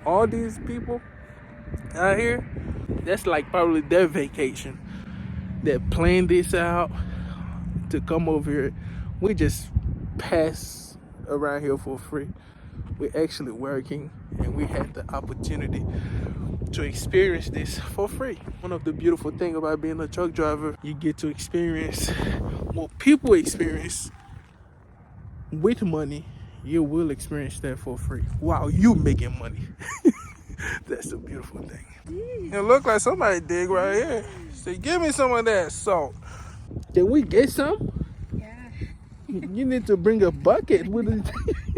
all these people out here, that's like probably their vacation. They're playing this out to come over here. We just pass around here for free. We're actually working and we had the opportunity to experience this for free. One of the beautiful things about being a truck driver, you get to experience what people experience with money. You will experience that for free while you making money. That's a beautiful thing. It look like somebody dig right here. Say, give me some of that salt. Can we get some? Yeah. You need to bring a bucket with it.